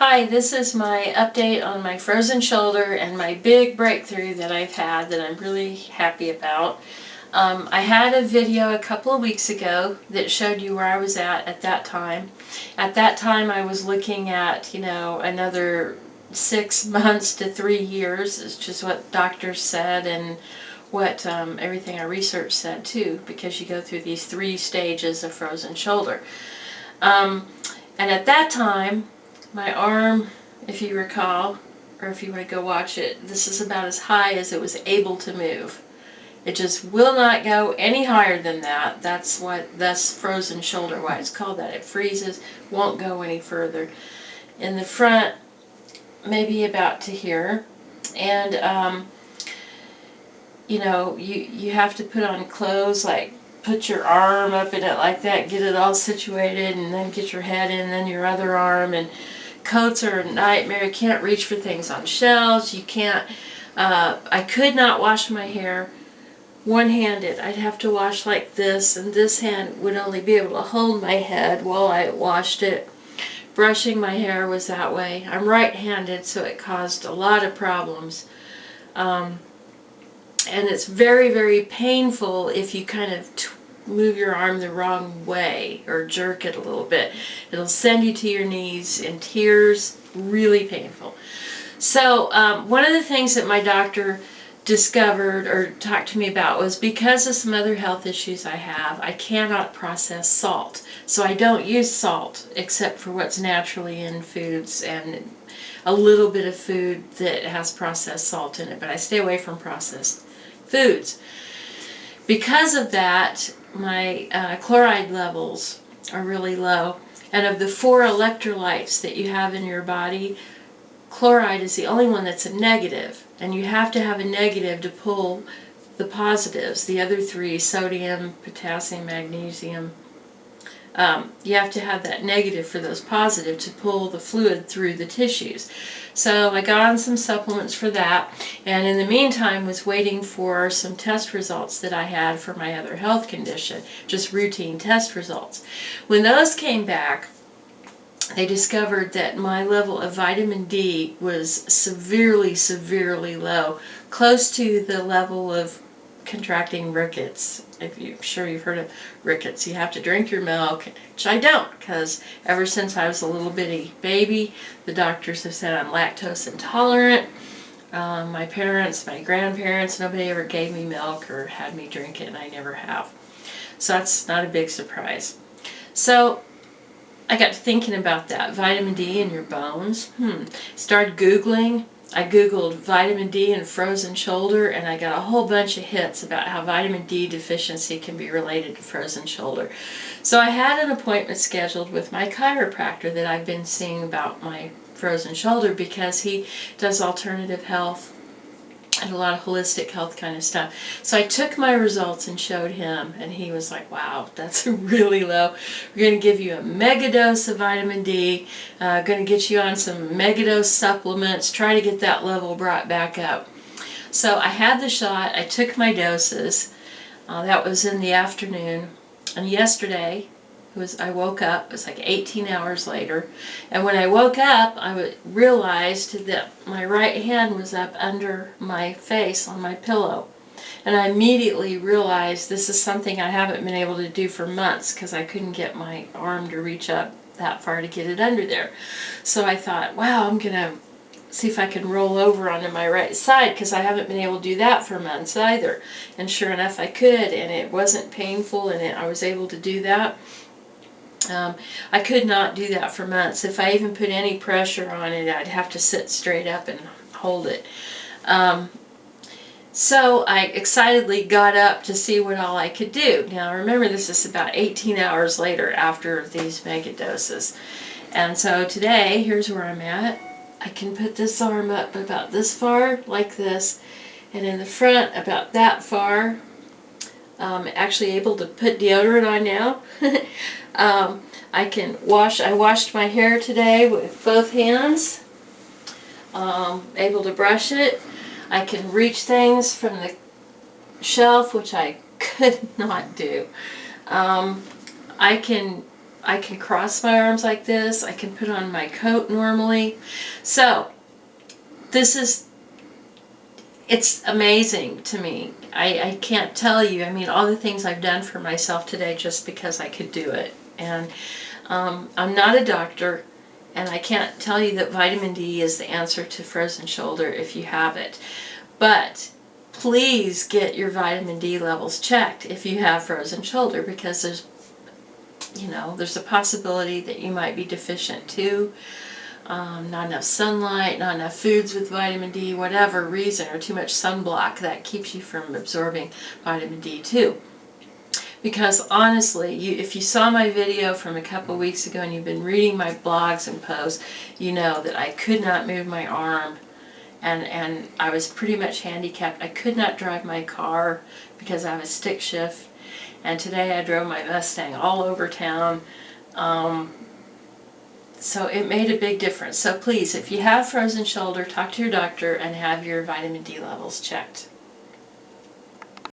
Hi, this is my update on my frozen shoulder and my big breakthrough that I've had that I'm really happy about. I had a video a couple of weeks ago that showed you where I was at that time. At that time I was looking at, another 6 months to 3 years. It's just what doctors said and what everything I researched said too, because you go through these 3 stages of frozen shoulder. And at that time, my arm, if you recall, or if you want to go watch it, this is about as high as it was able to move. It just will not go any higher than that. That's frozen shoulder, why it's called that. It freezes, won't go any further. In the front, maybe about to here. And, you have to put on clothes, like put your arm up in it like that, get it all situated, and then get your head in, and then your other arm. And coats are a nightmare. You can't reach for things on shelves. You can't, I could not wash my hair one-handed. I'd have to wash like this, and this hand would only be able to hold my head while I washed it. Brushing my hair was that way. I'm right-handed, so it caused a lot of problems. And it's very, very painful if you kind of move your arm the wrong way or jerk it a little bit. It'll send you to your knees in tears. Really painful. So one of the things that my doctor discovered or talked to me about was, because of some other health issues I have, I cannot process salt. So I don't use salt except for what's naturally in foods and a little bit of food that has processed salt in it, but I stay away from processed foods. Because of that, my chloride levels are really low, and of the 4 electrolytes that you have in your body, chloride is the only one that's a negative, and you have to have a negative to pull the positives. The other 3, sodium, potassium, magnesium, you have to have that negative for those positive to pull the fluid through the tissues. So I got on some supplements for that, and in the meantime was waiting for some test results that I had for my other health condition, just routine test results. When those came back, they discovered that my level of vitamin D was severely, severely low, close to the level of contracting rickets. I'm sure you've heard of rickets. You have to drink your milk, which I don't, because ever since I was a little bitty baby, the doctors have said I'm lactose intolerant. My parents, my grandparents, nobody ever gave me milk or had me drink it, and I never have. So that's not a big surprise. So I got to thinking about that, vitamin D in your bones. Started Googling. I Googled vitamin D and frozen shoulder, and I got a whole bunch of hits about how vitamin D deficiency can be related to frozen shoulder. So I had an appointment scheduled with my chiropractor that I've been seeing about my frozen shoulder, because he does alternative health and a lot of holistic health kind of stuff. So I took my results and showed him, and he was like, wow, that's really low. We're going to give you a megadose of vitamin D, going to get you on some megadose supplements, try to get that level brought back up. So I had the shot, I took my doses, that was in the afternoon, and yesterday, I woke up, it was like 18 hours later, and when I woke up, I realized that my right hand was up under my face on my pillow. And I immediately realized this is something I haven't been able to do for months, because I couldn't get my arm to reach up that far to get it under there. So I thought, wow, I'm going to see if I can roll over onto my right side, because I haven't been able to do that for months either. And sure enough, I could, and it wasn't painful, and I was able to do that. I could not do that for months. If I even put any pressure on it, I'd have to sit straight up and hold it. So I excitedly got up to see what all I could do. Now remember, this is about 18 hours later after these mega doses. And so today, here's where I'm at. I can put this arm up about this far, like this, and in the front about that far. Actually able to put deodorant on now. I washed my hair today with both hands. Able to brush it. I can reach things from the shelf, which I could not do. I can I can cross my arms like this. I can put on my coat normally. So it's amazing to me. I can't tell you. I mean, all the things I've done for myself today just because I could do it. And I'm not a doctor, and I can't tell you that vitamin D is the answer to frozen shoulder if you have it. But please get your vitamin D levels checked if you have frozen shoulder, because there's a possibility that you might be deficient too. Not enough sunlight, not enough foods with vitamin D, whatever reason, or too much sunblock that keeps you from absorbing vitamin D too. Because honestly, if you saw my video from a couple weeks ago and you've been reading my blogs and posts, you know that I could not move my arm, and I was pretty much handicapped. I could not drive my car because I was stick shift, and today I drove my Mustang all over town. So it made a big difference. So please, if you have frozen shoulder, talk to your doctor and have your vitamin D levels checked.